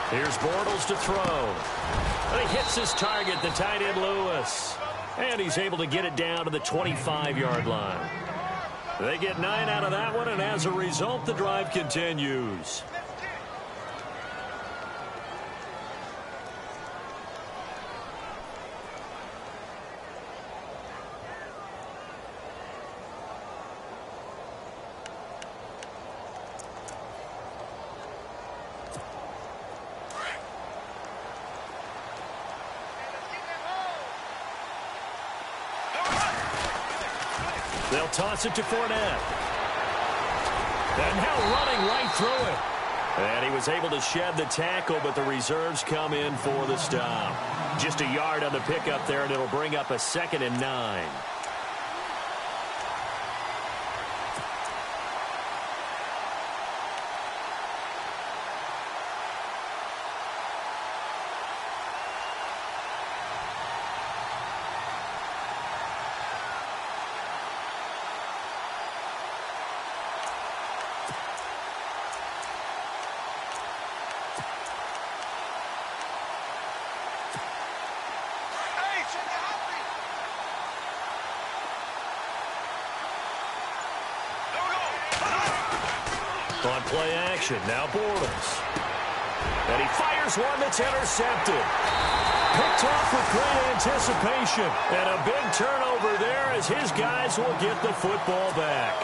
Here's Bortles to throw. And he hits his target, the tight end Lewis. And he's able to get it down to the 25-yard line. They get 9 out of that one, and as a result, the drive continues. They'll toss it to Fournette. And now running right through it. And he was able to shed the tackle, but the reserves come in for the stop. Just a yard on the pickup there, and it'll bring up a 2nd and 9. On play action, now Bortles. And he fires one that's intercepted. Picked off with great anticipation. And a big turnover there as his guys will get the football back.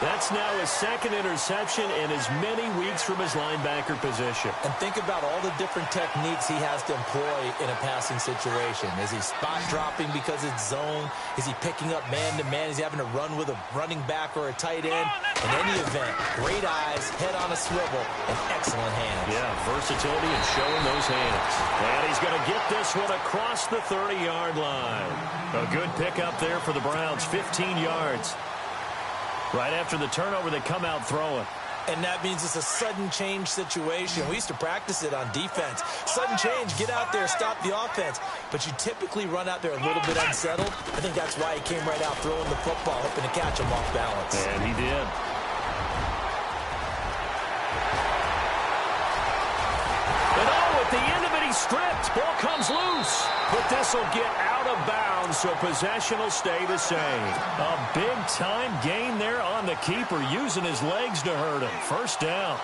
That's now his 2nd interception in as many weeks from his linebacker position. And think about all the different techniques he has to employ in a passing situation. Is he spot dropping because it's zone? Is he picking up man-to-man? Is he having to run with a running back or a tight end? In any event, great eyes, head on a swivel, and excellent hands. Yeah, versatility and showing those hands. And he's going to get this one across the 30-yard line. A good pickup there for the Browns, 15 yards. Right after the turnover, they come out throwing. And that means it's a sudden change situation. We used to practice it on defense. Sudden change, get out there, stop the offense. But you typically run out there a little bit unsettled. I think that's why he came right out throwing the football, hoping to catch him off balance. And he did. And at the end of it, he's stripped. Ball comes loose. But this will get out of bounds, so possession will stay the same. A big-time gain there on the keeper, using his legs to hurt him. First down.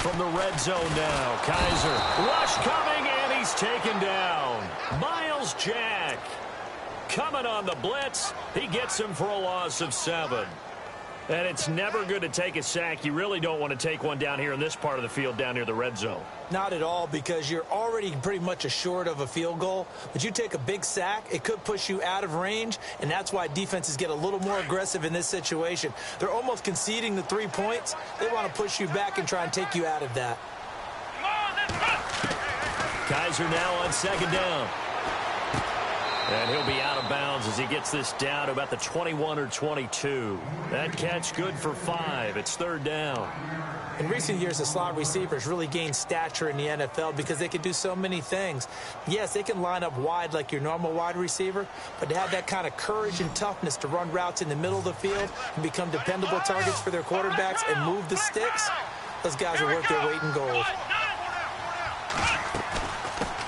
From the red zone now, Kaiser. Rush coming, and he's taken down. Miles Jack coming on the blitz. He gets him for a loss of 7. And it's never good to take a sack. You really don't want to take one down here in this part of the field down near the red zone. Not at all, because you're already pretty much assured of a field goal. But you take a big sack, it could push you out of range, and that's why defenses get a little more aggressive in this situation. They're almost conceding the 3 points. They want to push you back and try and take you out of that. Kaiser now on 2nd down. And he'll be out of bounds as he gets this down to about the 21 or 22. That catch good for 5. It's 3rd down. In recent years, the slot receivers really gained stature in the NFL because they can do so many things. Yes, they can line up wide like your normal wide receiver, but to have that kind of courage and toughness to run routes in the middle of the field and become dependable targets for their quarterbacks and move the sticks, those guys are worth their weight in gold.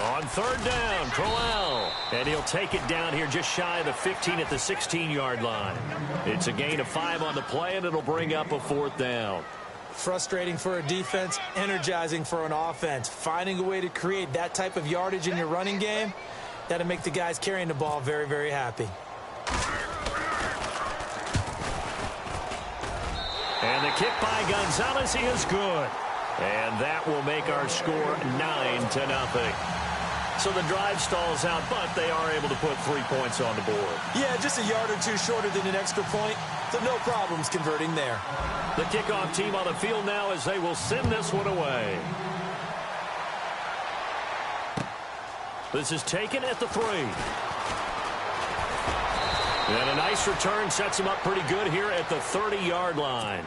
On 3rd down, Crowell. And he'll take it down here just shy of the 15 at the 16-yard line. It's a gain of 5 on the play, and it'll bring up a 4th down. Frustrating for a defense, energizing for an offense. Finding a way to create that type of yardage in your running game, that'll make the guys carrying the ball very, very happy. And the kick by Gonzalez is good. And that will make our score 9-0. So the drive stalls out, but they are able to put 3 points on the board. Yeah, just a yard or two shorter than an extra point, so no problems converting there. The kickoff team on the field now as they will send this one away. This is taken at the 3. And a nice return sets him up pretty good here at the 30-yard line.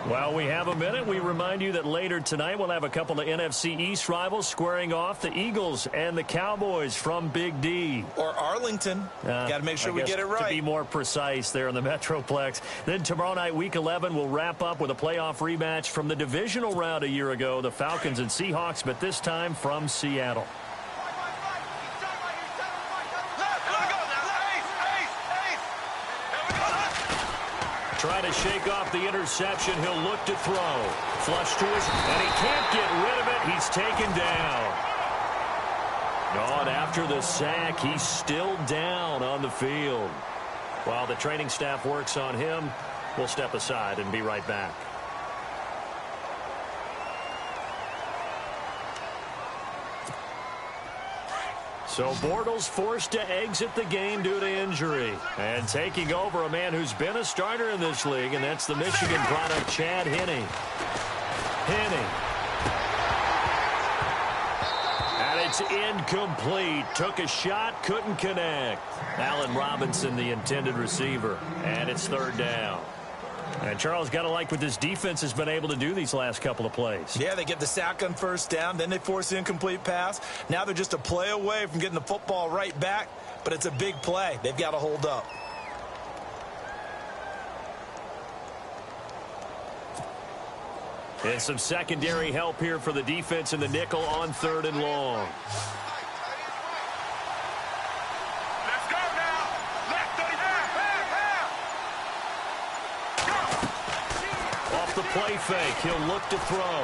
While we have a minute, we remind you that later tonight we'll have a couple of NFC East rivals squaring off, the Eagles and the Cowboys from Big D. Or Arlington. Got to make sure we get it right. To be more precise there in the Metroplex. Then tomorrow night, Week 11, we'll wrap up with a playoff rematch from the divisional round a year ago, the Falcons and Seahawks, but this time from Seattle. Trying to shake off the interception. He'll look to throw. Flush to his, and he can't get rid of it. He's taken down. And after the sack, he's still down on the field. While the training staff works on him, we'll step aside and be right back. So Bortles forced to exit the game due to injury. And taking over a man who's been a starter in this league, and that's the Michigan product, Chad Henne. And it's incomplete. Took a shot, couldn't connect. Allen Robinson, the intended receiver. And it's third down. And Charles, got to like what this defense has been able to do these last couple of plays. Yeah, they get the sack on first down, then they force the incomplete pass. Now they're just a play away from getting the football right back, but it's a big play. They've got to hold up. And some secondary help here for the defense in the nickel on 3rd and long. Play fake. He'll look to throw.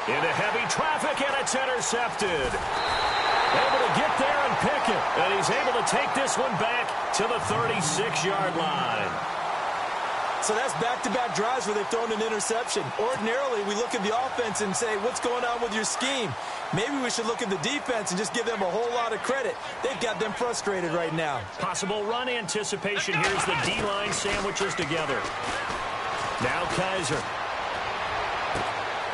Into heavy traffic, and it's intercepted. Able to get there and pick it. And he's able to take this one back to the 36-yard line. So that's back-to-back drives where they've thrown an interception. Ordinarily, we look at the offense and say, what's going on with your scheme? Maybe we should look at the defense and just give them a whole lot of credit. They've got them frustrated right now. Possible run anticipation. Here's the D-line sandwiches together. Now Kaiser.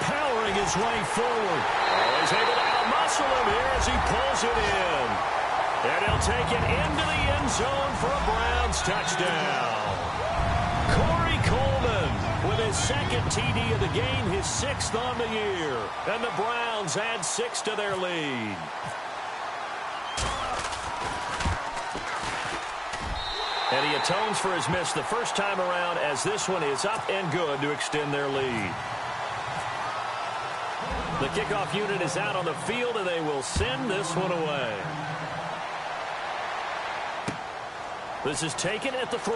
Powering his way forward. Oh, he's able to outmuscle him here as he pulls it in. And he'll take it into the end zone for a Browns touchdown. Corey Coleman with his second TD of the game, his 6th on the year. And the Browns add 6 to their lead. And he atones for his miss the first time around as this one is up and good to extend their lead. The kickoff unit is out on the field, and they will send this one away. This is taken at the 3.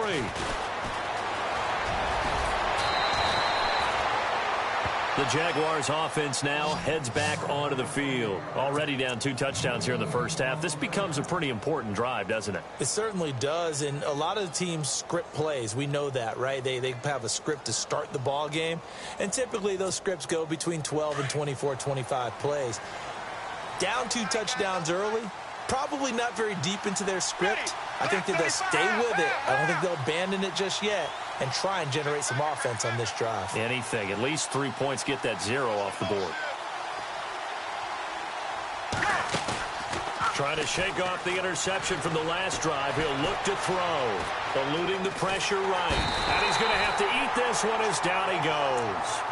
The Jaguars offense now heads back onto the field. Already down 2 touchdowns here in the first half. This becomes a pretty important drive, doesn't it? It certainly does, and a lot of the teams script plays. We know that, right? They have a script to start the ball game, and typically those scripts go between 12 and 24, 25 plays. Down 2 touchdowns early, probably not very deep into their script. I think that they'll stay with it. I don't think they'll abandon it just yet and try and generate some offense on this drive. Anything. At least 3 points, get that 0 off the board. Trying to shake off the interception from the last drive. He'll look to throw. Eluding the pressure right. And he's going to have to eat this one as down he goes.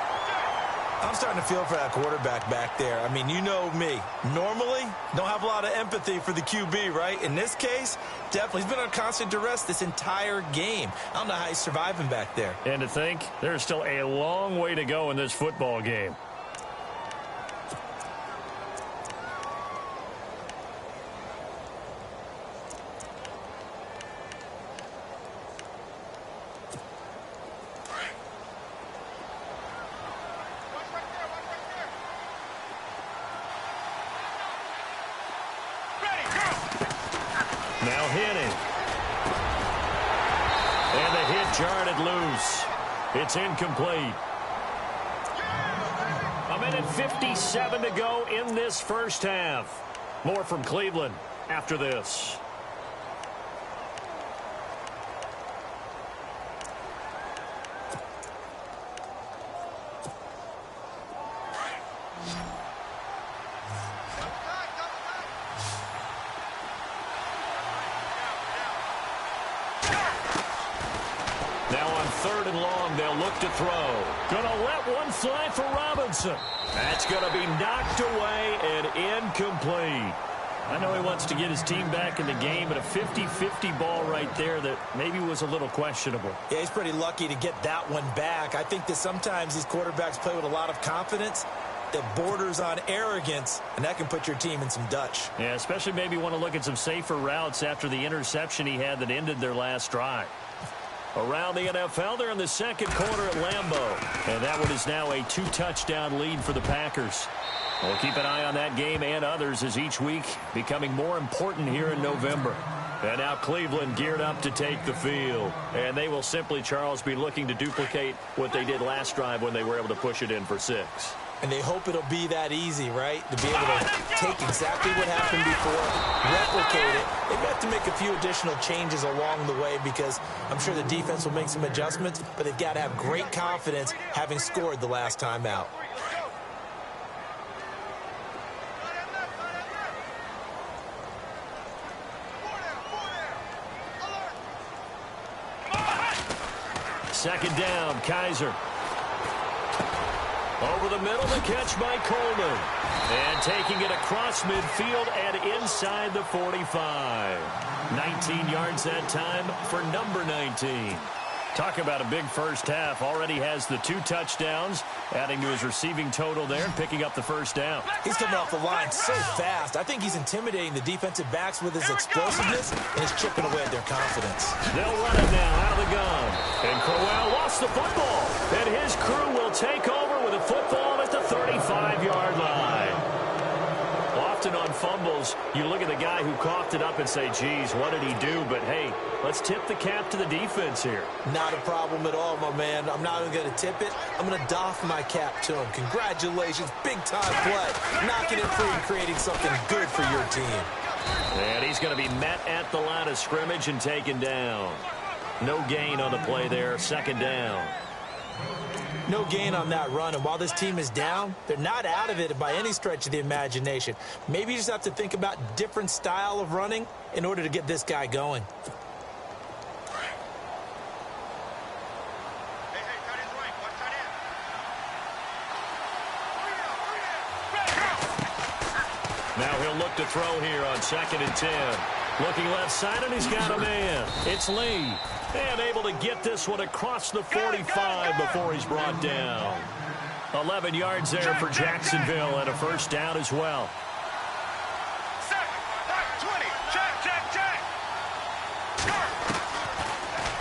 I'm starting to feel for that quarterback back there. I mean, you know me. Normally, don't have a lot of empathy for the QB, right? In this case, definitely. He's been on constant duress this entire game. I don't know how he's surviving back there. And to think, there's still a long way to go in this football game. Now Henne. And the hit jarred it loose. It's incomplete. A minute 57 to go in this first half. More from Cleveland after this. Now on 3rd and long, they'll look to throw. Gonna let one fly for Robinson. That's gonna be knocked away and incomplete. I know he wants to get his team back in the game, but a 50-50 ball right there that maybe was a little questionable. Yeah, he's pretty lucky to get that one back. I think that sometimes these quarterbacks play with a lot of confidence that borders on arrogance, and that can put your team in some Dutch. Yeah, especially maybe want to look at some safer routes after the interception he had that ended their last drive. Around the NFL, they're in the 2nd quarter at Lambeau, and that one is now a 2-touchdown lead for the Packers. We'll keep an eye on that game and others as each week becoming more important here in November. And now Cleveland geared up to take the field. And they will simply, Charles, be looking to duplicate what they did last drive when they were able to push it in for 6. And they hope it'll be that easy, right? To be able to take exactly what happened before, replicate it. They've got to make a few additional changes along the way because I'm sure the defense will make some adjustments, but they've got to have great confidence having scored the last time out. Second down, Kaiser. Over the middle, the catch by Coleman. And taking it across midfield and inside the 45. 19 yards that time for number 19. Talk about a big first half. Already has the 2 touchdowns, adding to his receiving total there and picking up the first down. He's coming off the line so fast. I think he's intimidating the defensive backs with his explosiveness and is chipping away at their confidence. They'll run it now out of the gun. And Crowell lost the football. And his crew will take over with a football at the 35-yard line. Often on fumbles, you look at the guy who coughed it up and say, geez, what did he do? But, hey, let's tip the cap to the defense here. Not a problem at all, my man. I'm not even going to tip it. I'm going to doff my cap to him. Congratulations. Big-time play. Knocking it free and creating something good for your team. And he's going to be met at the line of scrimmage and taken down. No gain on the play there. 2nd down. No gain on that run, and while this team is down, they're not out of it by any stretch of the imagination. Maybe you just have to think about different style of running in order to get this guy going. Now he'll look to throw here on 2nd and 10. Looking left side, and he's got a man. It's Lee. And able to get this one across the 45 before he's brought down. 11 yards there for Jacksonville and a first down as well.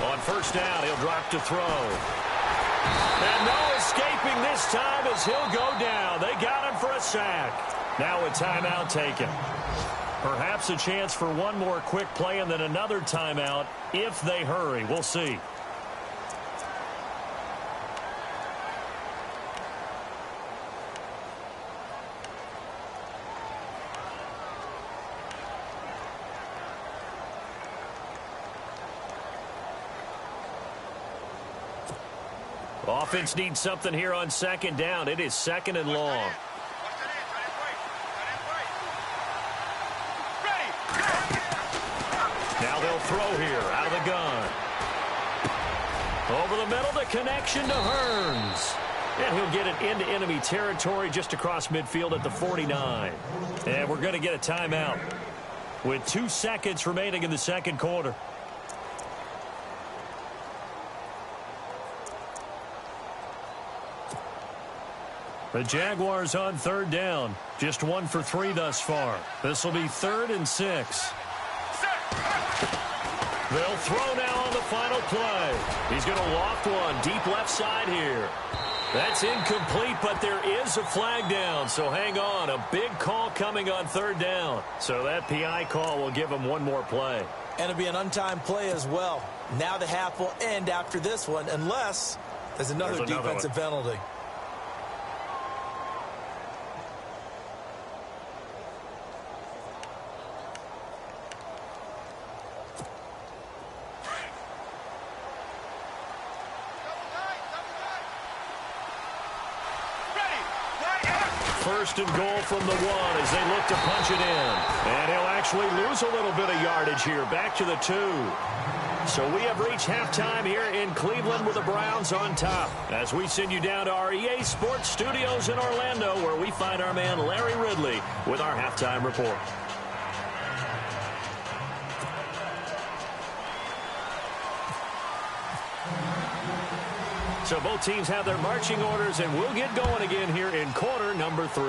On first down, he'll drop to throw. And no escaping this time as he'll go down. They got him for a sack. Now a timeout taken. Perhaps a chance for one more quick play and then another timeout if they hurry. We'll see. Offense needs something here on 2nd down. It is 2nd and long. Now they'll throw here out of the gun. Over the middle, the connection to Hearns. And he'll get it into enemy territory just across midfield at the 49. And we're going to get a timeout with 2 seconds remaining in the 2nd quarter. The Jaguars on 3rd down. Just 1 for 3 thus far. This will be 3rd and 6. They'll throw now on the final play. He's going to loft one deep left side here. That's incomplete, but there is a flag down, so hang on. A big call coming on 3rd down. So that PI call will give him one more play. And it'll be an untimed play as well. Now the half will end after this one, unless there's another defensive penalty. First and goal from the 1 as they look to punch it in. And he'll actually lose a little bit of yardage here. Back to the 2. So we have reached halftime here in Cleveland with the Browns on top. As we send you down to our EA Sports Studios in Orlando, where we find our man Larry Ridley with our halftime report. So both teams have their marching orders, and we'll get going again here in quarter number 3.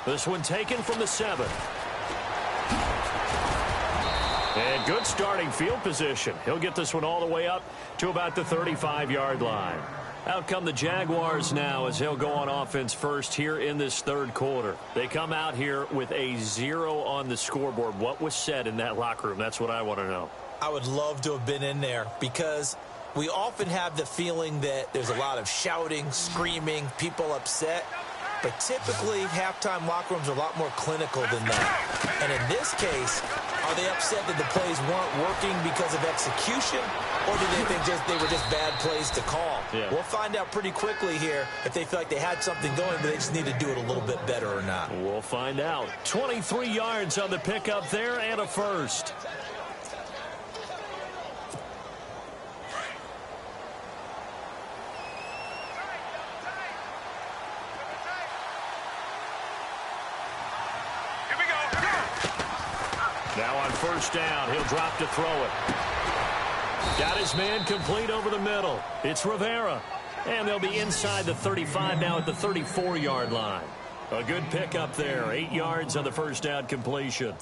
This one taken from the 7. And good starting field position. He'll get this one all the way up to about the 35-yard line. Out come the Jaguars now as he'll go on offense first here in this third quarter. They come out here with a 0 on the scoreboard. What was said in that locker room? That's what I want to know. I would love to have been in there because we often have the feeling that there's a lot of shouting, screaming, people upset. But typically, halftime locker rooms are a lot more clinical than that. And in this case, are they upset that the plays weren't working because of execution, or do they think they were just bad plays to call? Yeah. We'll find out pretty quickly here if they feel like they had something going, but they just need to do it a little bit better or not. We'll find out. 23 yards on the pickup there and a first. Now on first down, he'll drop to throw it. Got his man complete over the middle. It's Rivera. And they'll be inside the 35 now at the 34-yard line. A good pickup there. 8 yards on the first down completion.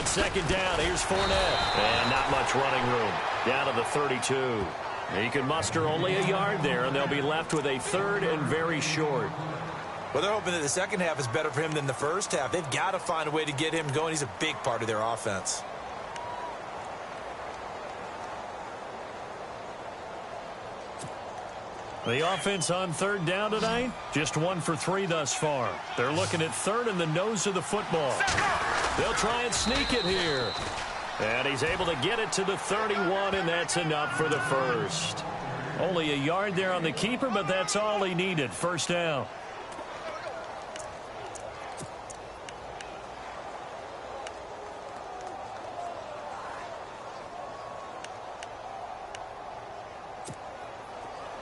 Second down, here's Fournette. And not much running room. Down to the 32. He can muster only a yard there, and they'll be left with a third and very short. Well, they're hoping that the second half is better for him than the first half. They've got to find a way to get him going. He's a big part of their offense. The offense on third down tonight, just 1 for 3 thus far. They're looking at third in the nose of the football. They'll try and sneak it here. And he's able to get it to the 31, and that's enough for the first. Only a yard there on the keeper, but that's all he needed. First down.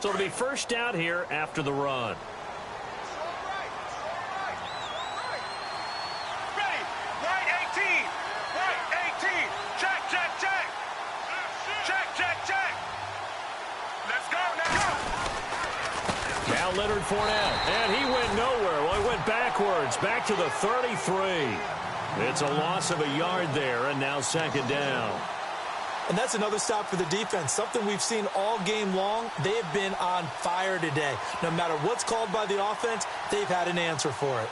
So it'll be first down here after the run. Now Leonard Fournette, and he went nowhere. Well, he went backwards, back to the 33. It's a loss of a yard there, and now second down. And that's another stop for the defense, something we've seen all game long. They have been on fire today. No matter what's called by the offense, they've had an answer for it.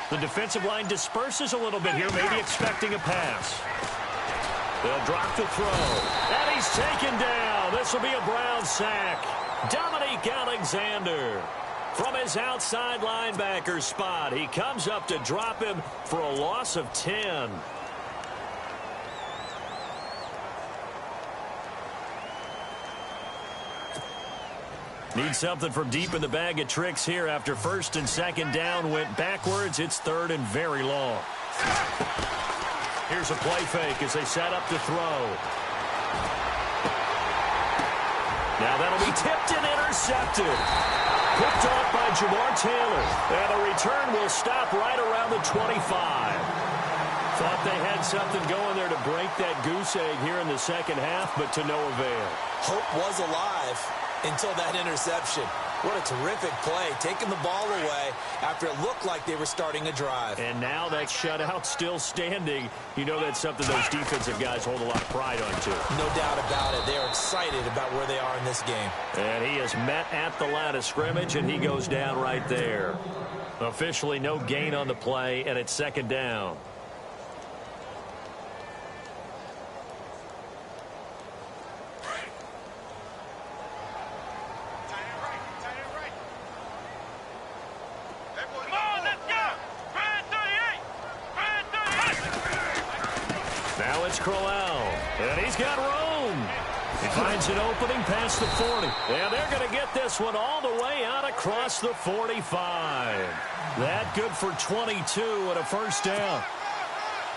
The defensive line disperses a little bit here, maybe expecting a pass. They'll drop the throw. And he's taken down. This will be a Brown sack. Dominique Alexander. From his outside linebacker spot, he comes up to drop him for a loss of 10. Need something from deep in the bag of tricks here after first and second down went backwards. It's third and very long. Here's a play fake as they set up to throw. Now that'll be tipped and intercepted. Picked off by Jamar Taylor. And the return will stop right around the 25. Thought they had something going there to break that goose egg here in the second half, but to no avail. Hope was alive until that interception. What a terrific play, taking the ball away after it looked like they were starting a drive. And now that shutout still standing. You know that's something those defensive guys hold a lot of pride on, too. No doubt about it. They are excited about where they are in this game. And he is met at the line of scrimmage, and he goes down right there. Officially no gain on the play, and it's second down. Now it's Crowell, and he's got room. He finds an opening past the 40. And they're going to get this one all the way out across the 45. That good for 22 and a first down.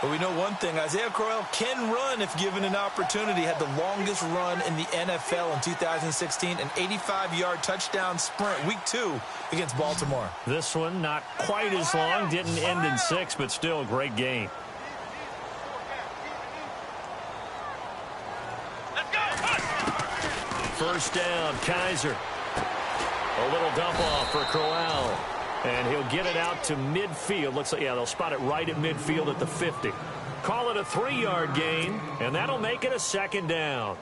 But we know one thing, Isaiah Crowell can run if given an opportunity. Had the longest run in the NFL in 2016, an 85-yard touchdown sprint, week 2 against Baltimore. This one not quite as long, didn't end in 6, but still a great game. First down, Kaiser. A little dump off for Crowell. And he'll get it out to midfield. Looks like, yeah, they'll spot it right at midfield at the 50. Call it a 3-yard gain, and that'll make it a second down.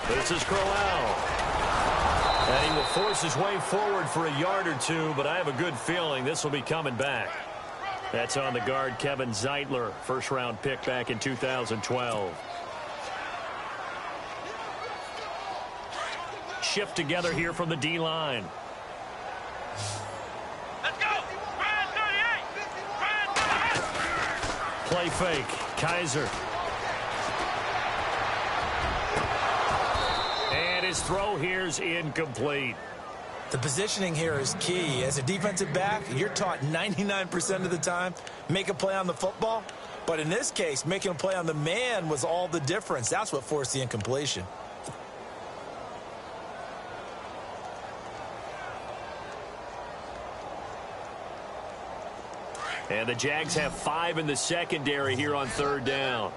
This is Crowell. And he will force his way forward for a yard or two, but I have a good feeling this will be coming back. That's on the guard, Kevin Zeitler, first-round pick back in 2012. Shift together here from the D-line. Let's go! Brand 38! Play fake. Kaiser. His throw here's incomplete. The positioning here is key. As a defensive back, you're taught 99% of the time, make a play on the football. But in this case, making a play on the man was all the difference. That's what forced the incompletion. And the Jags have 5 in the secondary here on third down.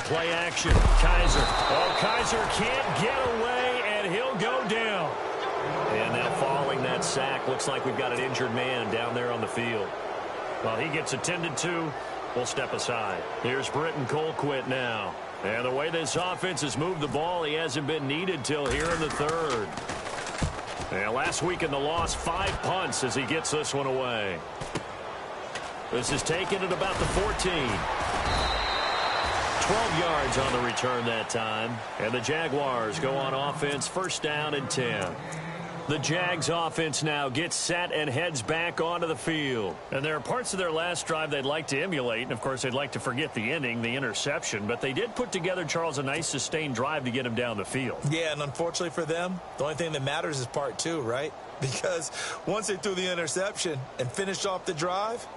Play action. Kaiser. Oh, Kaiser can't get away, and he'll go down. And now following that sack, looks like we've got an injured man down there on the field. While he gets attended to, we'll step aside. Here's Britton Colquitt now. And the way this offense has moved the ball, he hasn't been needed till here in the third. And last week in the loss, 5 punts as he gets this one away. This is taken at about the 14. 12 yards on the return that time. And the Jaguars go on offense, first down and 10. The Jags offense now gets set and heads back onto the field. And there are parts of their last drive they'd like to emulate. And, of course, they'd like to forget the inning, the interception. But they did put together, Charles, a nice sustained drive to get him down the field. Yeah, and unfortunately for them, the only thing that matters is part 2, right? Because once they threw the interception and finished off the drive,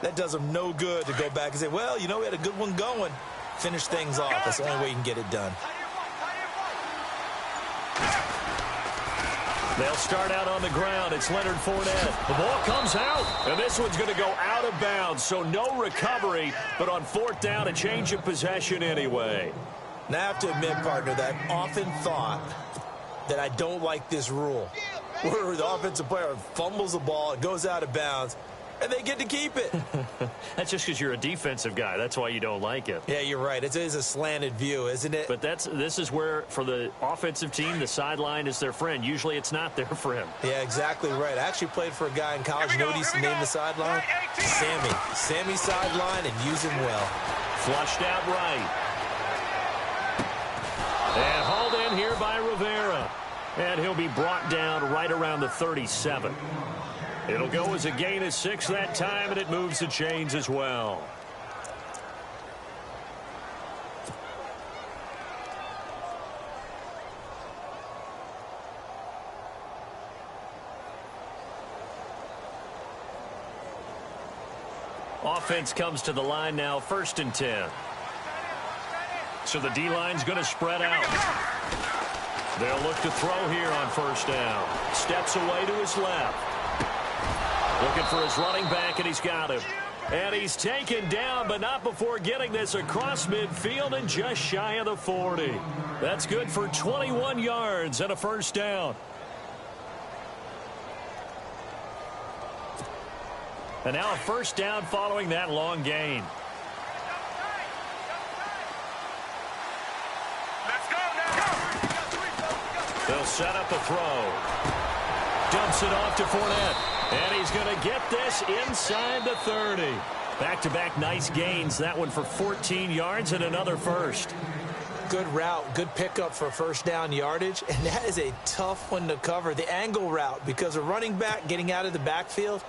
that does them no good to go back and say, well, you know, we had a good one going. Finish things off. That's the only way you can get it done. They'll start out on the ground. It's Leonard Fournette. The ball comes out, and this one's going to go out of bounds, so no recovery, but on fourth down, a change of possession anyway. Now, I have to admit, partner, that I've often thought that I don't like this rule, where the offensive player fumbles the ball, it goes out of bounds, and they get to keep it. That's just because you're a defensive guy. That's why you don't like it. Yeah, you're right. It is a slanted view, isn't it? But this is where, for the offensive team, the sideline is their friend. Usually it's not their friend. Yeah, exactly right. I actually played for a guy in college. You know what he used to name the sideline? Sammy. Sammy sideline, and use him well. Flushed out right. And hauled in here by Rivera. And he'll be brought down right around the 37. It'll go as a gain of 6 that time, and it moves the chains as well. Offense comes to the line now, 1st and 10. So the D-line's going to spread out. They'll look to throw here on 1st down. Steps away to his left. Looking for his running back, and he's got him. And he's taken down, but not before getting this across midfield and just shy of the 40. That's good for 21 yards and a 1st down. And now a 1st down following that long gain. Let's go now. They'll set up a throw. Dumps it off to Fournette. And he's going to get this inside the 30. Back-to-back nice gains. That one for 14 yards and another 1st. Good route, good pickup for 1st down yardage, and that is a tough one to cover, the angle route, because a running back getting out of the backfield,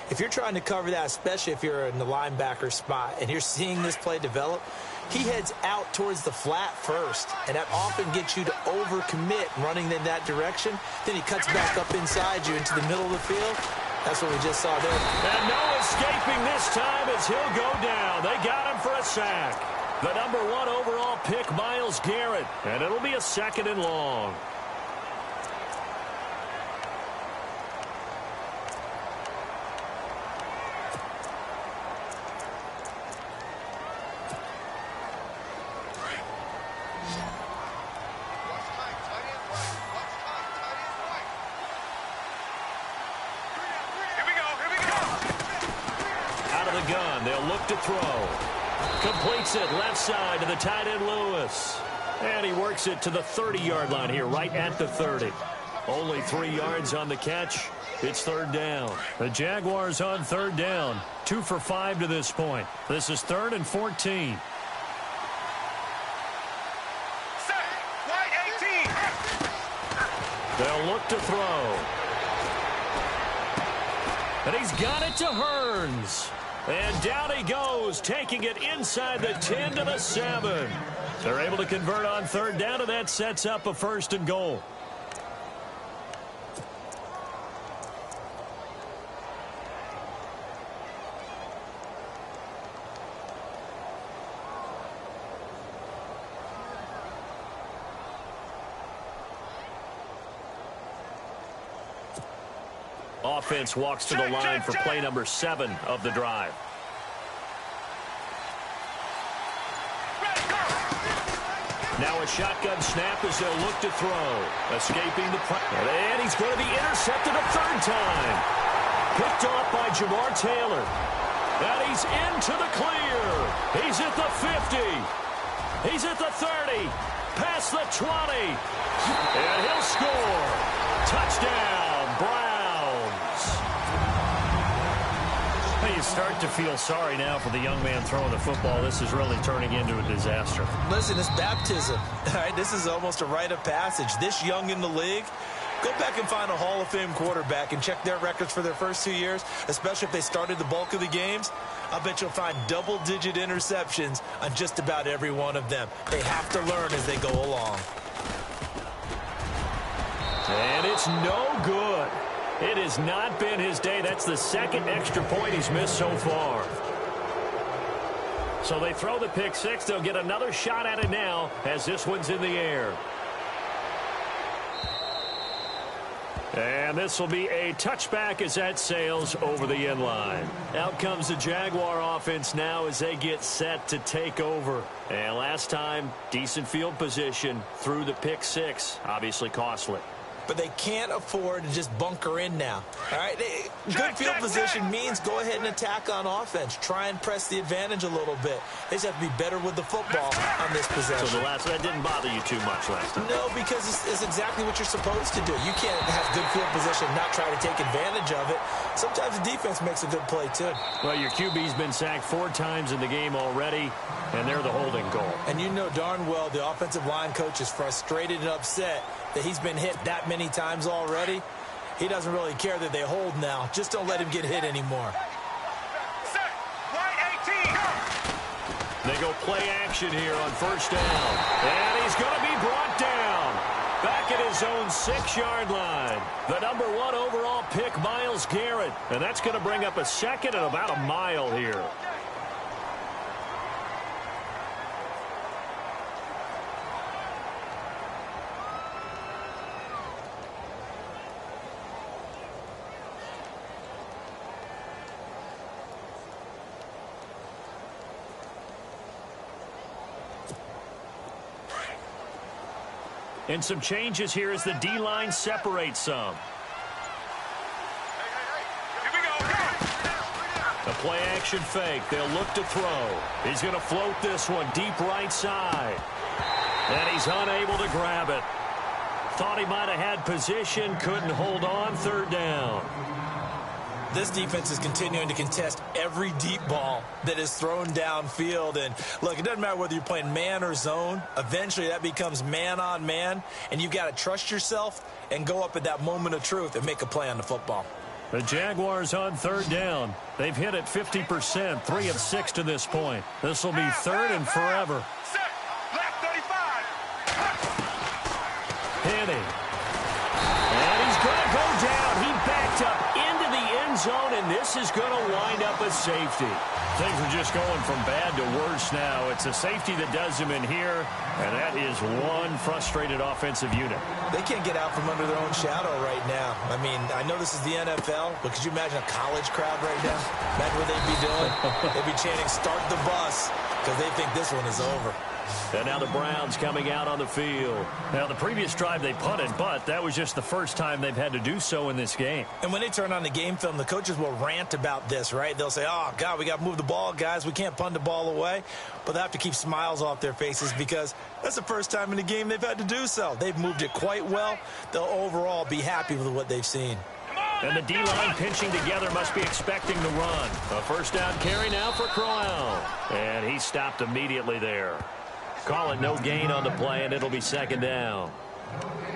if you're trying to cover that, especially if you're in the linebacker spot and you're seeing this play develop, he heads out towards the flat first, and that often gets you to overcommit running in that direction. Then he cuts back up inside you into the middle of the field. That's what we just saw there. And no escaping this time as he'll go down. They got him for a sack. The number 1 overall pick, Myles Garrett. And it'll be a 2nd and long. They'll look to throw. Completes it left side to the tight end Lewis. And he works it to the 30-yard line here, right at the 30. Only 3 yards on the catch. It's 3rd down. The Jaguars on 3rd down. 2 for 5 to this point. This is 3rd and 14. Set. White 18. They'll look to throw. And he's got it to Hearns. And down he goes, taking it inside the 10 to the 7. They're able to convert on 3rd down, and that sets up a 1st and goal. Offense walks to the line for play number 7 of the drive. Now a shotgun snap as they'll look to throw. Escaping the pressure. And he's going to be intercepted a 3rd time. Picked off by Jamar Taylor. And he's into the clear. He's at the 50. He's at the 30. Past the 20. And he'll score. Touchdown, Browns. You start to feel sorry now for the young man throwing the football. This is really turning into a disaster. Listen, it's baptism. All right, this is almost a rite of passage. This young in the league, go back and find a Hall of Fame quarterback and check their records for their first 2 years, especially if they started the bulk of the games. I bet you'll find double-digit interceptions on just about every one of them. They have to learn as they go along. And it's no good. It has not been his day. That's the 2nd extra point he's missed so far. So they throw the pick 6. They'll get another shot at it now as this one's in the air. And this will be a touchback as that sails over the end line. Out comes the Jaguar offense now as they get set to take over. And last time, decent field position through the pick 6. Obviously costly. But they can't afford to just bunker in now. All right, good field position means go ahead and attack on offense. Try and press the advantage a little bit. They just have to be better with the football on this possession. So that didn't bother you too much last time? No, because it's exactly what you're supposed to do. You can't have good field position and not try to take advantage of it. Sometimes the defense makes a good play, too. Well, your QB's been sacked 4 times in the game already, and they're the holding goal. And you know darn well the offensive line coach is frustrated and upset that he's been hit that many times already. He doesn't really care that they hold now. Just don't let him get hit anymore. Set. White 18. They go play action here on 1st down. And he's going to be brought down. Back at his his own 6-yard line. The #1 overall pick, Myles Garrett. And that's going to bring up a second and about a mile here. And some changes here as the D-line separates some. Here we go. A play-action fake. They'll look to throw. He's going to float this one deep right side. And he's unable to grab it. Thought he might have had position. Couldn't hold on. 3rd down. This defense is continuing to contest every deep ball that is thrown downfield. And, look, it doesn't matter whether you're playing man or zone. Eventually, that becomes man-on-man, and you've got to trust yourself and go up at that moment of truth and make a play on the football. The Jaguars on 3rd down. They've hit it 50%, 3 of 6 to this point. This will be 3rd and forever. Set. Left 35. Penny. And he's going to go down. He backed up into the end zone, and this is going to wind up a safety. Things are just going from bad to worse now. It's a safety that does him in here, and that is one frustrated offensive unit. They can't get out from under their own shadow right now. I mean, I know this is the NFL, but could you imagine a college crowd right now? Imagine what they'd be doing. They'd be chanting, "Start the bus," because they think this one is over. And now the Browns coming out on the field. Now, the previous drive they punted, but that was just the first time they've had to do so in this game. And when they turn on the game film, the coaches will rant about this, right? They'll say, "Oh, God, we got to move the ball, guys. We can't punt the ball away." But they have to keep smiles off their faces because that's the first time in the game they've had to do so. They've moved it quite well. They'll overall be happy with what they've seen. And the D-line pinching together must be expecting the run. A 1st down carry now for Crowell. And he stopped immediately there. Call it no gain on the play, and it'll be 2nd down.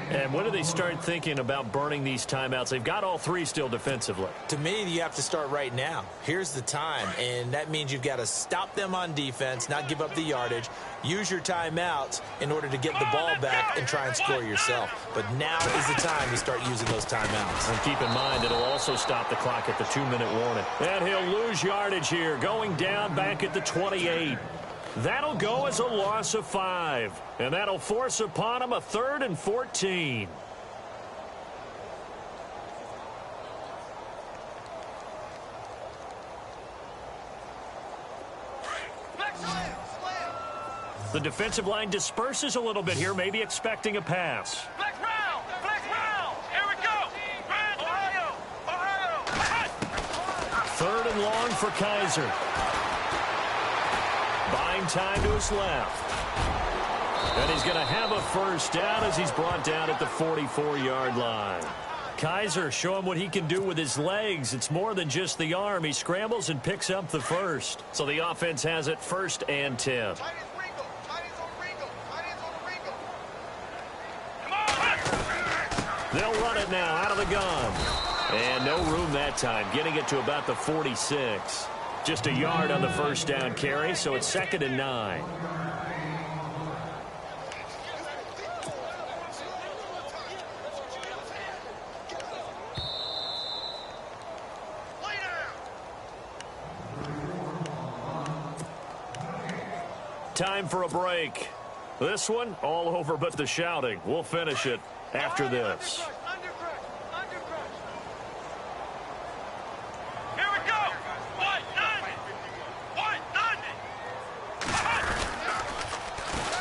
And when do they start thinking about burning these timeouts? They've got all 3 still defensively. To me, you have to start right now. Here's the time, and that means you've got to stop them on defense, not give up the yardage, use your timeouts in order to get the ball back and try and score yourself. But now is the time to start using those timeouts. And keep in mind, it'll also stop the clock at the 2-minute warning. And he'll lose yardage here, going down back at the 28. That'll go as a loss of 5. And that'll force upon him a 3rd and 14. The defensive line disperses a little bit here, maybe expecting a pass. Flex round. Flex round. Here we go. Ohio. Ohio. 3rd and long for Kaiser. Buying time to his left. And he's going to have a 1st down as he's brought down at the 44-yard line. Kaiser showing what he can do with his legs. It's more than just the arm. He scrambles and picks up the 1st. So the offense has it 1st and 10. They'll run it now out of the gun. And no room that time, getting it to about the 46. Just a yard on the 1st down carry, so it's 2nd and 9. Time for a break. This one, all over but the shouting. We'll finish it after this.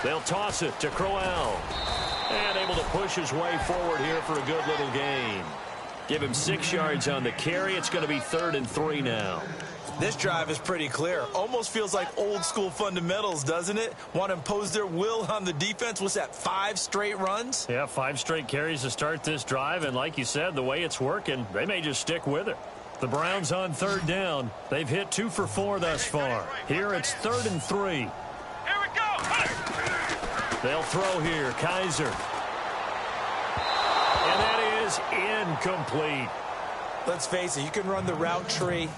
They'll toss it to Crowell. And able to push his way forward here for a good little gain. Give him 6 yards on the carry. It's going to be 3rd and 3 now. This drive is pretty clear. Almost feels like old school fundamentals, doesn't it? Want to impose their will on the defense. What's that, 5 straight runs? Yeah, 5 straight carries to start this drive. And like you said, the way it's working, they may just stick with it. The Browns on 3rd down. They've hit 2 for 4 thus far. Here it's 3rd and 3. Here we go. They'll throw here. Kaiser. And that is incomplete. Let's face it, you can run the route tree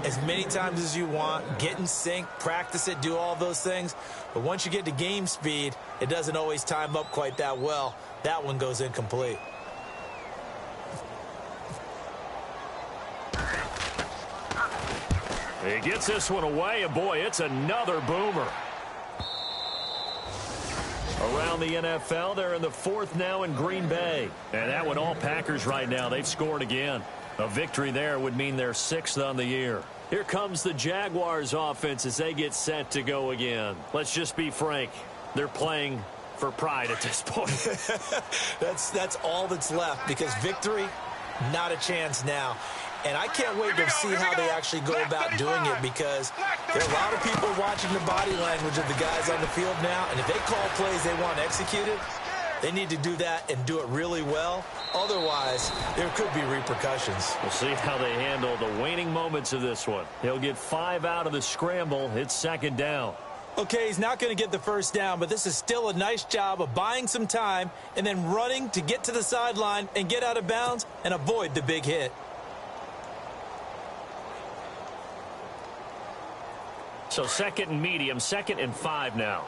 as many times as you want, get in sync, practice it, do all those things. But once you get to game speed, it doesn't always time up quite that well. That one goes incomplete. He gets this one away, and boy, it's another boomer. Around the NFL, they're in the fourth now in Green Bay. And that one, all Packers right now. They've scored again. A victory there would mean they're 6th on the year. Here comes the Jaguars offense as they get set to go again. Let's just be frank. They're playing for pride at this point. That's all that's left, because victory, not a chance now. And I can't wait to see how they actually go about doing it, because there are a lot of people watching the body language of the guys on the field now, and if they call plays they want executed, they need to do that and do it really well. Otherwise, there could be repercussions. We'll see how they handle the waning moments of this one. He'll get 5 out of the scramble. It's 2nd down. Okay, he's not going to get the first down, but this is still a nice job of buying some time and then running to get to the sideline and get out of bounds and avoid the big hit. So 2nd and medium, 2nd and 5 now.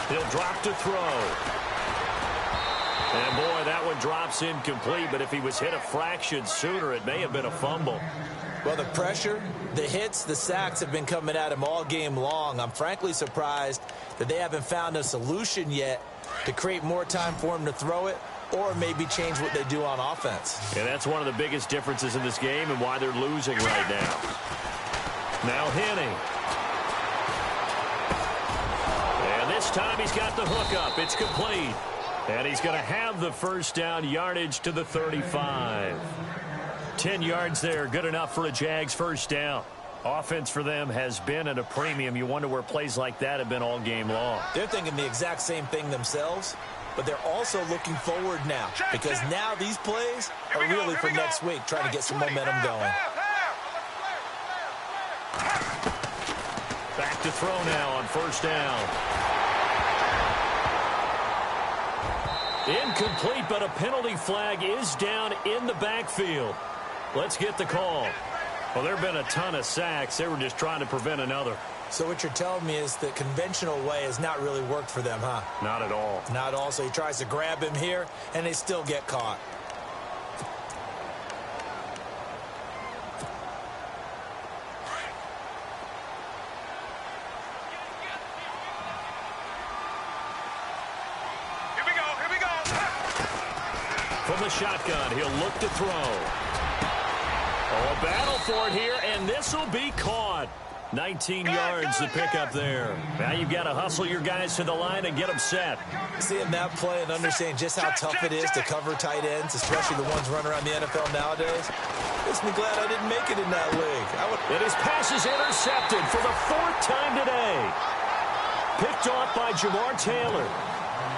He'll drop to throw. And boy, that one drops incomplete, but if he was hit a fraction sooner, it may have been a fumble. Well, the pressure, the hits, the sacks have been coming at him all game long. I'm frankly surprised that they haven't found a solution yet to create more time for him to throw it, or maybe change what they do on offense. And that's one of the biggest differences in this game and why they're losing right now. Now Henning. And this time he's got the hook up. It's complete. And he's going to have the first down, yardage to the 35. 10 yards there, good enough for a Jags first down. Offense for them has been at a premium. You wonder where plays like that have been all game long. They're thinking the exact same thing themselves, but they're also looking forward now, because now these plays are really for next week, trying to get some momentum going. Back to throw now on first down. Incomplete, but a penalty flag is down in the backfield. Let's get the call. Well, there have been a ton of sacks. They were just trying to prevent another. So what you're telling me is the conventional way has not really worked for them, huh? Not at all. Not at all. So he tries to grab him here, and they still get caught. Here we go. From the shotgun, he'll look to throw. Oh, a battle for it here, and this will be caught. 19 yards to pick up there. Now you've got to hustle your guys to the line and get them set. Seeing that play and understanding just how tough it is to cover tight ends, especially the ones running around the NFL nowadays, makes me glad I didn't make it in that league. And his pass is intercepted for the 4th time today. Picked off by Jamar Taylor.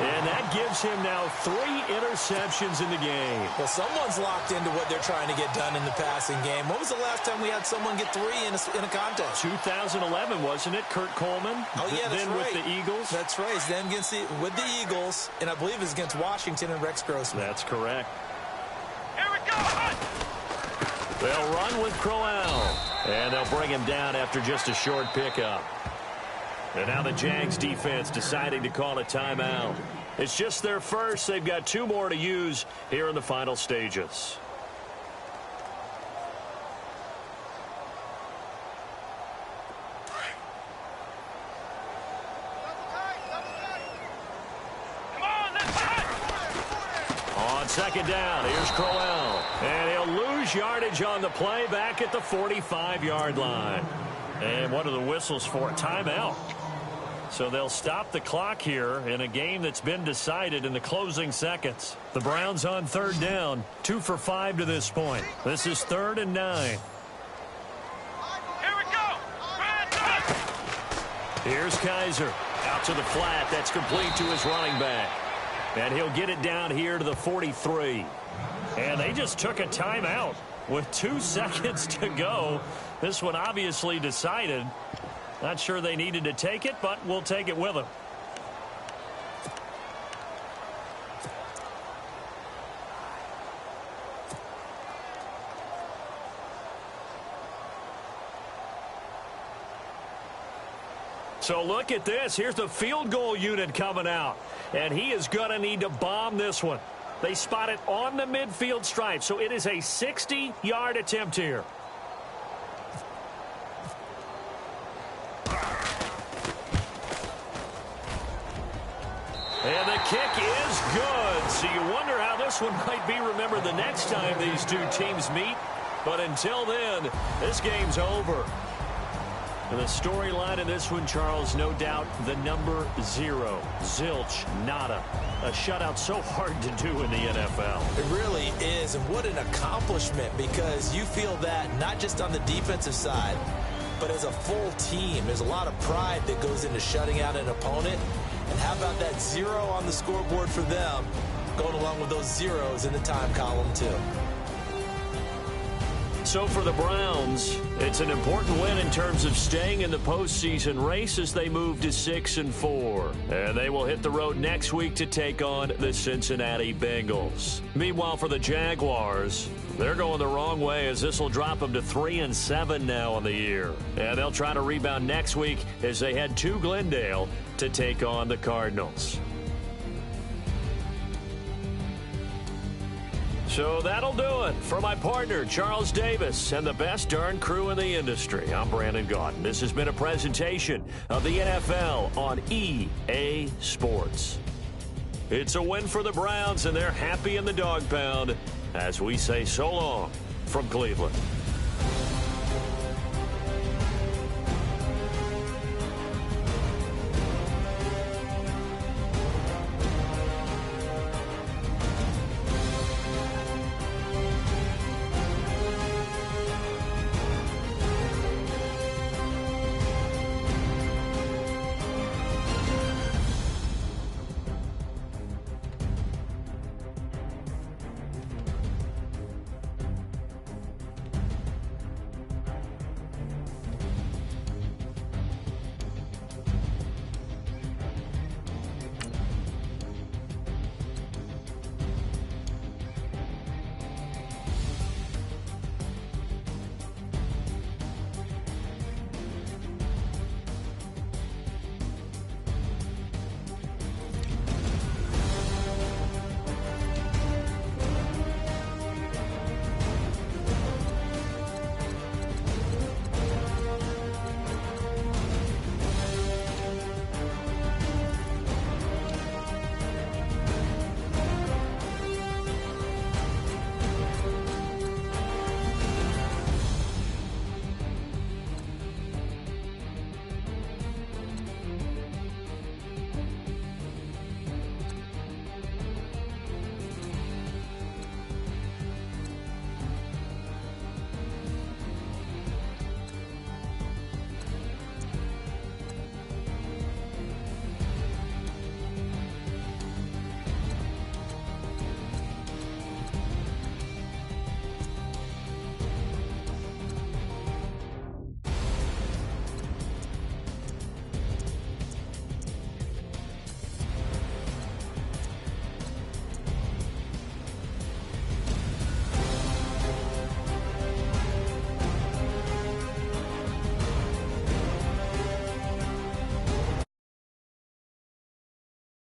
And that gives him now 3 interceptions in the game. Well, someone's locked into what they're trying to get done in the passing game. When was the last time we had someone get 3 in a contest? 2011, wasn't it? Kurt Coleman? Oh, yeah, that's then right. with the Eagles? That's right. Then with the Eagles, and I believe it's against Washington and Rex Grossman. That's correct. Here we go. They'll run with Crowell. And they'll bring him down after just a short pickup. And now the Jags defense deciding to call a timeout. It's just their first. They've got 2 more to use here in the final stages. Come on, let's fight. On 2nd down, here's Crowell. And he'll lose yardage on the play back at the 45-yard line. And what are the whistles for? Timeout. So they'll stop the clock here in a game that's been decided in the closing seconds. The Browns on 3rd down, 2 for 5 to this point. This is 3rd and 9. Here we go. Here's Kaiser out to the flat. That's complete to his running back. And he'll get it down here to the 43. And they just took a timeout with 2 seconds to go. This one obviously decided. Not sure they needed to take it, but we'll take it with them. So look at this. Here's the field goal unit coming out. And he is going to need to bomb this one. They spot it on the midfield stripe. So it is a 60-yard attempt here. And the kick is good. So you wonder how this one might be remembered the next time these two teams meet. But until then, this game's over. And the storyline in this one, Charles, no doubt the number 0. Zilch, nada. A shutout so hard to do in the NFL. It really is, and what an accomplishment, because you feel that not just on the defensive side, but as a full team. There's a lot of pride that goes into shutting out an opponent. And how about that 0 on the scoreboard for them, going along with those zeros in the time column, too. So for the Browns, it's an important win in terms of staying in the postseason race as they move to 6-4. And they will hit the road next week to take on the Cincinnati Bengals. Meanwhile, for the Jaguars, they're going the wrong way as this will drop them to 3-7 now on the year. And they'll try to rebound next week as they head to Glendale to take on the Cardinals. So that'll do it. For my partner, Charles Davis, and the best darn crew in the industry, I'm Brandon Gaudin. This has been a presentation of the NFL on EA Sports. It's a win for the Browns, and they're happy in the dog pound as we say so long from Cleveland.